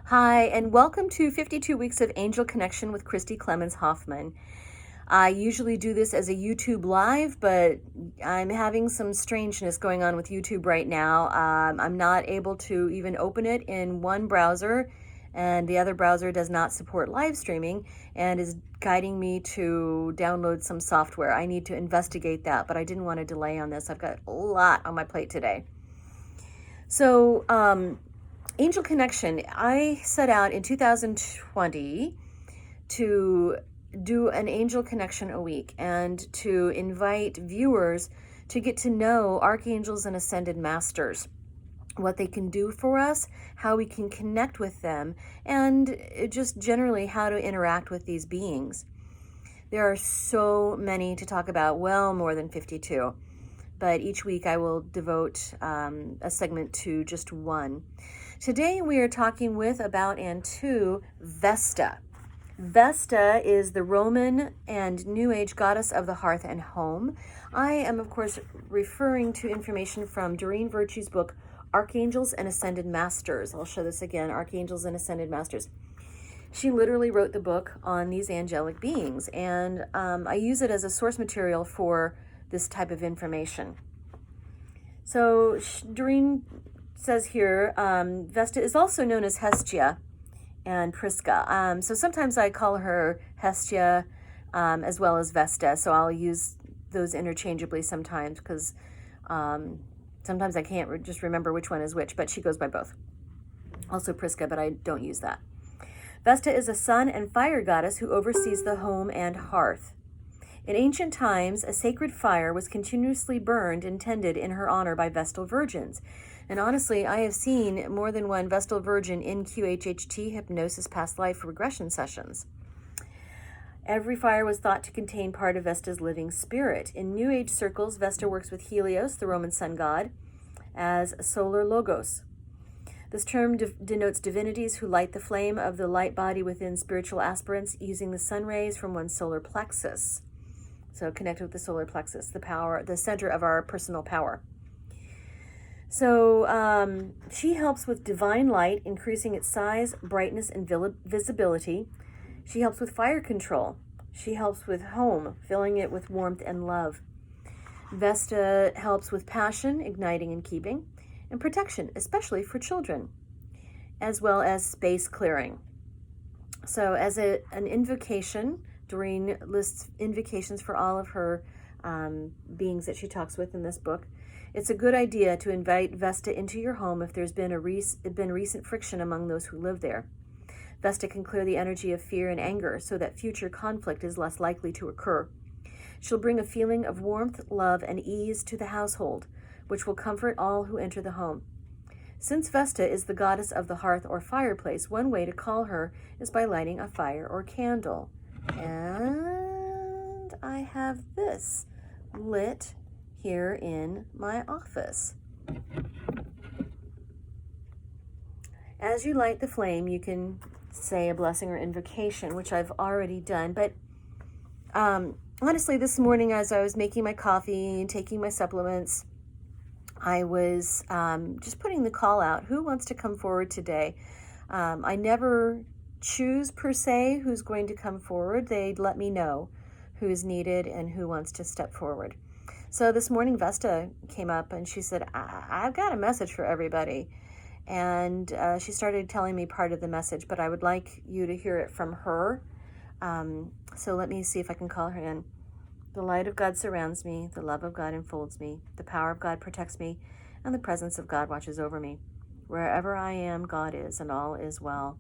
Hi, and welcome to 52 Weeks of Angel Connection with Christy Clemens Hoffman. I usually do this as a YouTube live, but I'm having some strangeness going on with YouTube right now. I'm not able to even open it in one browser, and the other browser does not support live streaming and is guiding me to download some software. I need to investigate that, but I didn't want to delay on this. I've got a lot on my plate today. So, Angel Connection, I set out in 2020 to do an Angel Connection a week and to invite viewers to get to know Archangels and Ascended Masters, what they can do for us, how we can connect with them, and just generally how to interact with these beings. There are so many to talk about, well more than 52. But each week I will devote a segment to just one. Today we are talking with, about, and to Vesta. Vesta is the Roman and New Age goddess of the hearth and home. I am, of course, referring to information from Doreen Virtue's book, Archangels and Ascended Masters. I'll show this again, Archangels and Ascended Masters. She literally wrote the book on these angelic beings, and I use it as a source material for this type of information. So Doreen says here, Vesta is also known as Hestia and Prisca. So sometimes I call her Hestia as well as Vesta. So I'll use those interchangeably sometimes because sometimes I can't just remember which one is which, but she goes by both. Also Prisca, but I don't use that. Vesta is a sun and fire goddess who oversees the home and hearth. In ancient times, a sacred fire was continuously burned and tended in her honor by Vestal virgins. And honestly, I have seen more than one Vestal virgin in QHHT hypnosis past life regression sessions. Every fire was thought to contain part of Vesta's living spirit. In New Age circles, Vesta works with Helios, the Roman sun god, as solar logos. This term denotes divinities who light the flame of the light body within spiritual aspirants using the sun rays from one's solar plexus. So connected with the solar plexus, the power, the center of our personal power. So she helps with divine light, increasing its size, brightness, and visibility. She helps with fire control. She helps with home, filling it with warmth and love. Vesta helps with passion, igniting and keeping, and protection, especially for children, as well as space clearing. So as an invocation, Doreen lists invocations for all of her beings that she talks with in this book. It's a good idea to invite Vesta into your home if there's been recent friction among those who live there. Vesta can clear the energy of fear and anger so that future conflict is less likely to occur. She'll bring a feeling of warmth, love, and ease to the household, which will comfort all who enter the home. Since Vesta is the goddess of the hearth or fireplace, one way to call her is by lighting a fire or candle. And I have this lit here in my office. As you light the flame, you can say a blessing or invocation, which I've already done. But honestly, this morning as I was making my coffee and taking my supplements, I was just putting the call out. Who wants to come forward today? I never choose per se who's going to come forward. They'd let me know who is needed and who wants to step forward. So this morning Vesta came up and she said, I've got a message for everybody. And she started telling me part of the message, but I would like you to hear it from her. So let me see if I can call her in. The light of God surrounds me, the love of God enfolds me, the power of God protects me, and the presence of God watches over me. Wherever I am, God is, and all is well.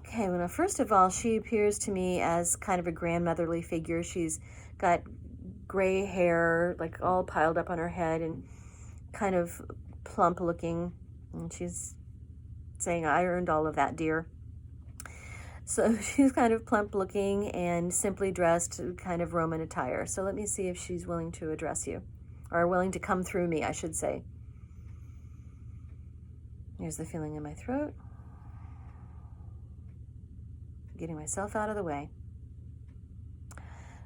Okay, well, first of all, she appears to me as kind of a grandmotherly figure. She's got gray hair, like all piled up on her head, and kind of plump looking. And she's saying, I earned all of that, dear. So she's kind of plump looking and simply dressed, kind of Roman attire. So let me see if she's willing to address you, or willing to come through me, I should say. Here's the feeling in my throat. Getting myself out of the way.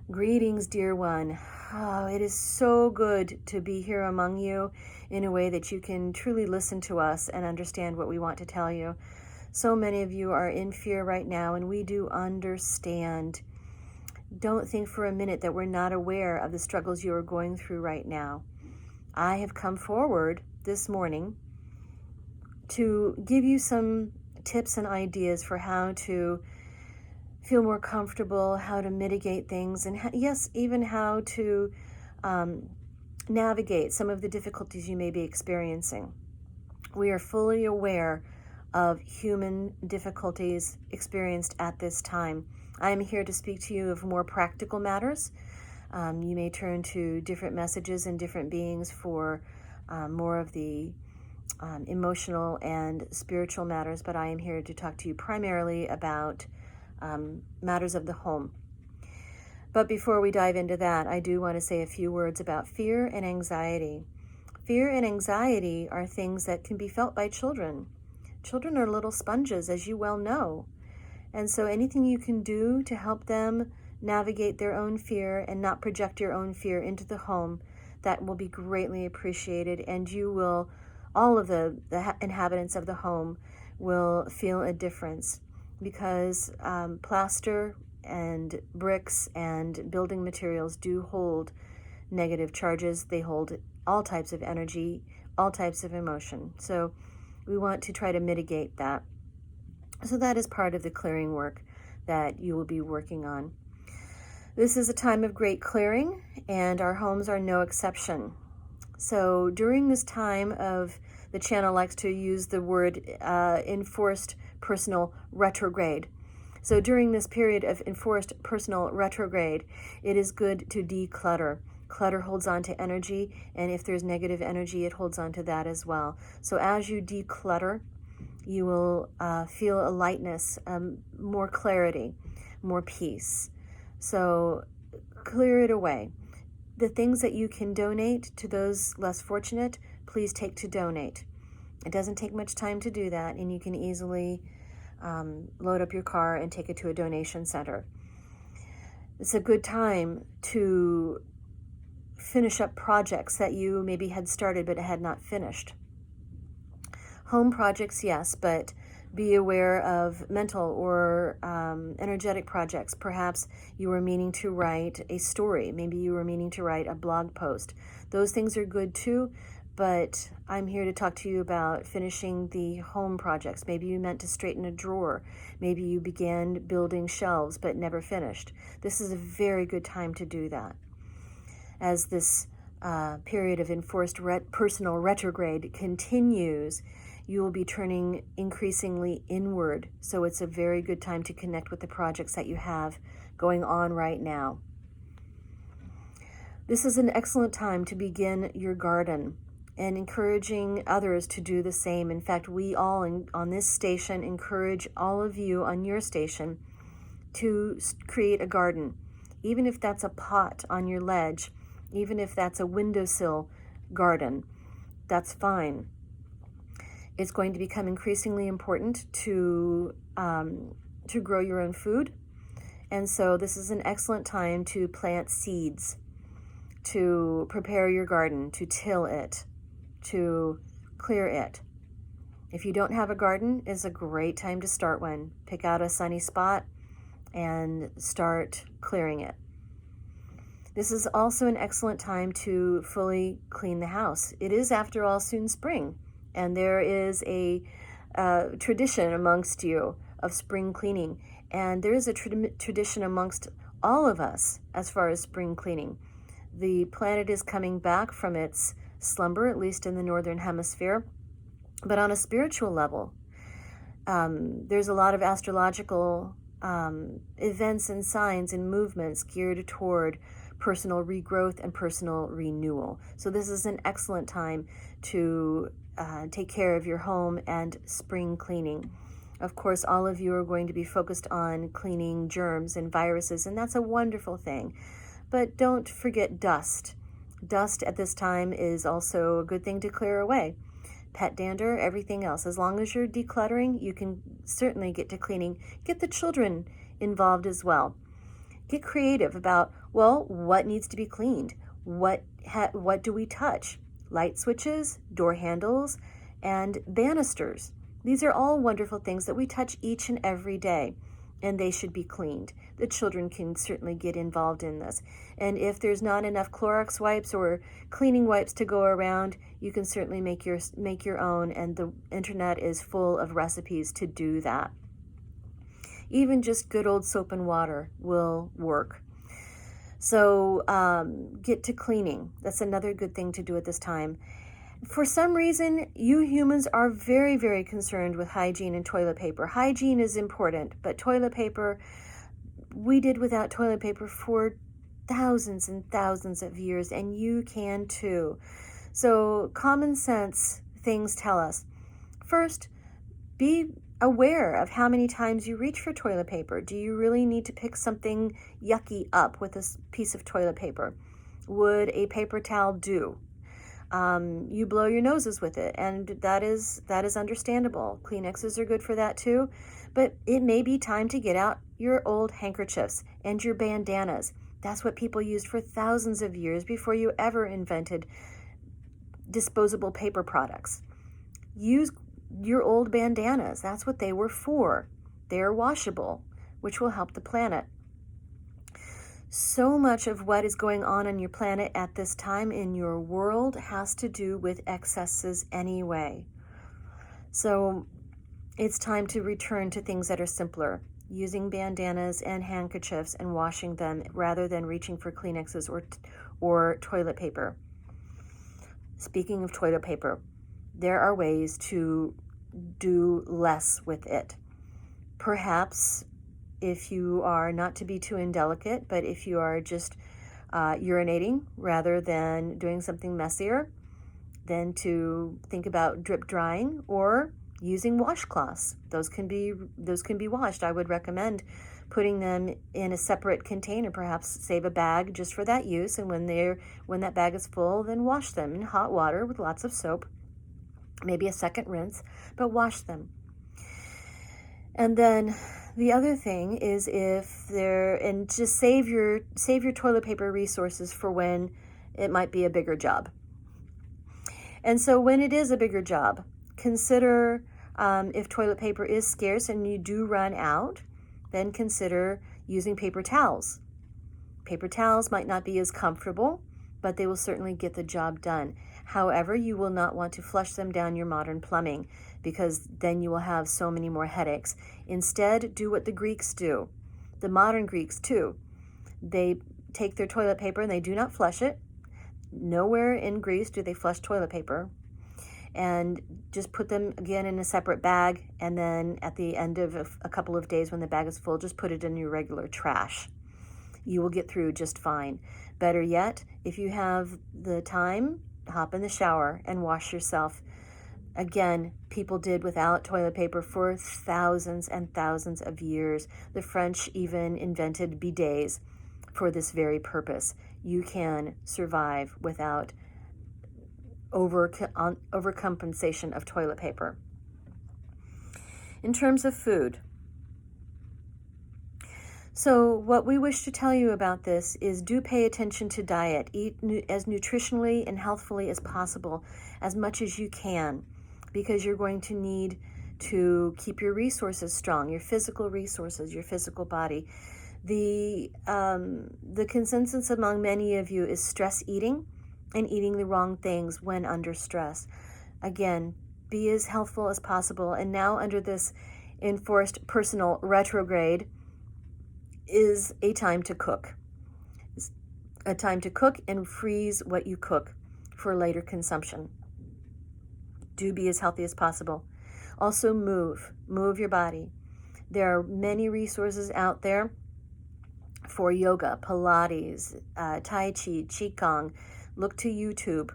Greetings, dear one. Oh, it is so good to be here among you in a way that you can truly listen to us and understand what we want to tell you. So many of you are in fear right now, and we do understand. Don't think for a minute that we're not aware of the struggles you are going through right now. I have come forward this morning to give you some tips and ideas for how to feel more comfortable, how to mitigate things, and yes, even how to navigate some of the difficulties you may be experiencing. We are fully aware of human difficulties experienced at this time. I am here to speak to you of more practical matters. You may turn to different messages and different beings for more of the emotional and spiritual matters, but I am here to talk to you primarily about matters of the home. But before we dive into that, I do want to say a few words about fear and anxiety. Fear and anxiety are things that can be felt by children. Children are little sponges, as you well know. And so anything you can do to help them navigate their own fear and not project your own fear into the home, that will be greatly appreciated. And you will, all of the inhabitants of the home will feel a difference, because plaster and bricks and building materials do hold negative charges. They hold all types of energy, all types of emotion. So we want to try to mitigate that. So that is part of the clearing work that you will be working on. This is a time of great clearing, and our homes are no exception. So during this time of, the channel likes to use the word enforced personal retrograde. So during this period of enforced personal retrograde, it is good to declutter. Clutter holds on to energy, and if there's negative energy, it holds on to that as well. So as you declutter, you will feel a lightness, more clarity, more peace. So clear it away. The things that you can donate to those less fortunate, please take to donate. It doesn't take much time to do that, and you can easily load up your car and take it to a donation center. It's a good time to finish up projects that you maybe had started but had not finished. Home projects, yes, but be aware of mental or energetic projects. Perhaps you were meaning to write a story. Maybe you were meaning to write a blog post. Those things are good too, but I'm here to talk to you about finishing the home projects. Maybe you meant to straighten a drawer. Maybe you began building shelves but never finished. This is a very good time to do that. As this period of enforced personal retrograde continues, you will be turning increasingly inward. So it's a very good time to connect with the projects that you have going on right now. This is an excellent time to begin your garden and encouraging others to do the same. In fact, we all on this station encourage all of you on your station to create a garden, even if that's a pot on your ledge, even if that's a windowsill garden, that's fine. It's going to become increasingly important to grow your own food. And so this is an excellent time to plant seeds, to prepare your garden, to till it, to clear it. If you don't have a garden, it's a great time to start one. Pick out a sunny spot and start clearing it. This is also an excellent time to fully clean the house. It is, after all, soon spring, and there is a tradition amongst you of spring cleaning, and there is a tradition amongst all of us as far as spring cleaning. The planet is coming back from its slumber, at least in the northern hemisphere, but on a spiritual level, there's a lot of astrological events and signs and movements geared toward personal regrowth and personal renewal. So this is an excellent time to take care of your home and spring cleaning. Of course, all of you are going to be focused on cleaning germs and viruses, and that's a wonderful thing. But don't forget dust. Dust at this time is also a good thing to clear away. Pet dander, everything else. As long as you're decluttering, you can certainly get to cleaning. Get the children involved as well. Get creative about, well, what needs to be cleaned? What do we touch? Light switches, door handles, and banisters. These are all wonderful things that we touch each and every day, and they should be cleaned. The children can certainly get involved in this. And if there's not enough Clorox wipes or cleaning wipes to go around, you can certainly make your own, and the internet is full of recipes to do that. Even just good old soap and water will work. So get to cleaning. That's another good thing to do at this time. For some reason, you humans are very, very concerned with hygiene and toilet paper. Hygiene is important, but toilet paper, we did without toilet paper for thousands and thousands of years, and you can too. So common sense things tell us. First, be aware of how many times you reach for toilet paper. Do you really need to pick something yucky up with a piece of toilet paper? Would a paper towel do? You blow your noses with it, and that is understandable. Kleenexes are good for that too, but it may be time to get out your old handkerchiefs and your bandanas. That's what people used for thousands of years before you ever invented disposable paper products. Use your old bandanas. That's what they were for. They are washable, which will help the planet. So much of what is going on your planet at this time in your world has to do with excesses anyway. So it's time to return to things that are simpler, using bandanas and handkerchiefs and washing them rather than reaching for Kleenexes or toilet paper. Speaking of toilet paper, there are ways to do less with it. Perhaps if you are, not to be too indelicate, but if you are just urinating rather than doing something messier, then to think about drip drying or using washcloths. Those can be washed. I would recommend putting them in a separate container, perhaps save a bag just for that use, and when that bag is full, then wash them in hot water with lots of soap, maybe a second rinse, but wash them. And then the other thing is, and just save your toilet paper resources for when it might be a bigger job. And so when it is a bigger job, consider if toilet paper is scarce and you do run out, then consider using paper towels. Paper towels might not be as comfortable, but they will certainly get the job done. However, you will not want to flush them down your modern plumbing, because then you will have so many more headaches. Instead, do what the Greeks do. The modern Greeks too. They take their toilet paper and they do not flush it. Nowhere in Greece do they flush toilet paper. And just put them again in a separate bag, and then at the end of a couple of days when the bag is full, just put it in your regular trash. You will get through just fine. Better yet, if you have the time, hop in the shower and wash yourself. Again, people did without toilet paper for thousands and thousands of years. The French even invented bidets for this very purpose. You can survive without overcompensation of toilet paper. In terms of food, so what we wish to tell you about this is, do pay attention to diet. Eat as nutritionally and healthfully as possible, as much as you can, because you're going to need to keep your resources strong, your physical resources, your physical body. The consensus among many of you is stress eating and eating the wrong things when under stress. Again, be as healthful as possible. And now under this enforced personal retrograde is a time to cook. It's a time to cook and freeze what you cook for later consumption. Do be as healthy as possible. Also move your body. There are many resources out there for yoga, Pilates, Tai Chi, Qigong. Look to YouTube,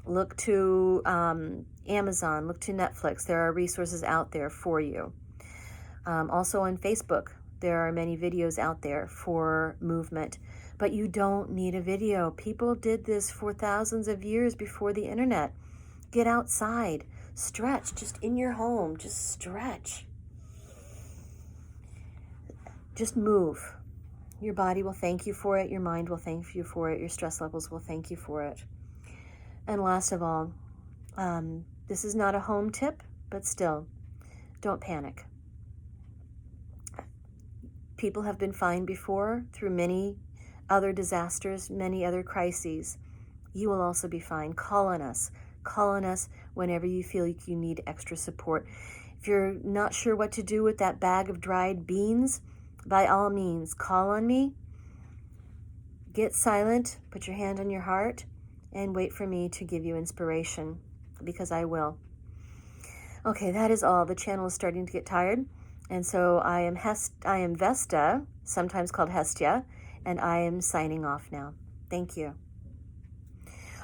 look to Amazon, look to Netflix. There are resources out there for you. Also on Facebook, there are many videos out there for movement, but you don't need a video. People did this for thousands of years before the internet. Get outside, stretch, just in your home, just stretch. Just move. Your body will thank you for it. Your mind will thank you for it. Your stress levels will thank you for it. And last of all, this is not a home tip, but still, don't panic. People have been fine before through many other disasters, many other crises. You will also be fine. Call on us. Call on us whenever you feel like you need extra support. If you're not sure what to do with that bag of dried beans, by all means, call on me. Get silent, put your hand on your heart, and wait for me to give you inspiration, because I will. Okay, that is all. The channel is starting to get tired. And so I am Vesta, sometimes called Hestia, and I am signing off now. Thank you.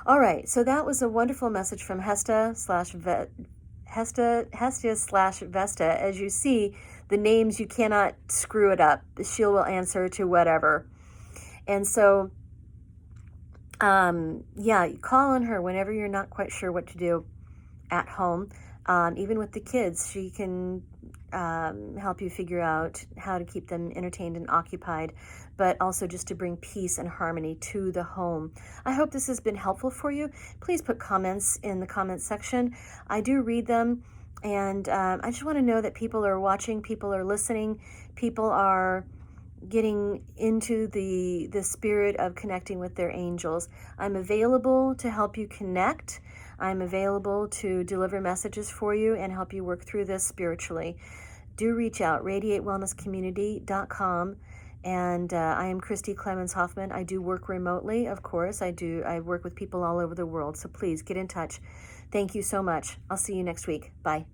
All right, so that was a wonderful message from Hestia slash Vesta. As you see, the names, you cannot screw it up. She will answer to whatever. And so, yeah, call on her whenever you're not quite sure what to do at home. Even with the kids, she can help you figure out how to keep them entertained and occupied, but also just to bring peace and harmony to the home. I hope this has been helpful for you. Please put comments in the comment section. I do read them, and I just want to know that people are watching, people are listening, people are getting into the spirit of connecting with their angels. I'm available to help you connect. I'm available to deliver messages for you and help you work through this spiritually. Do reach out, radiatewellnesscommunity.com. And I am Christy Clemens Hoffman. I do work remotely, of course. I work with people all over the world. So please get in touch. Thank you so much. I'll see you next week. Bye.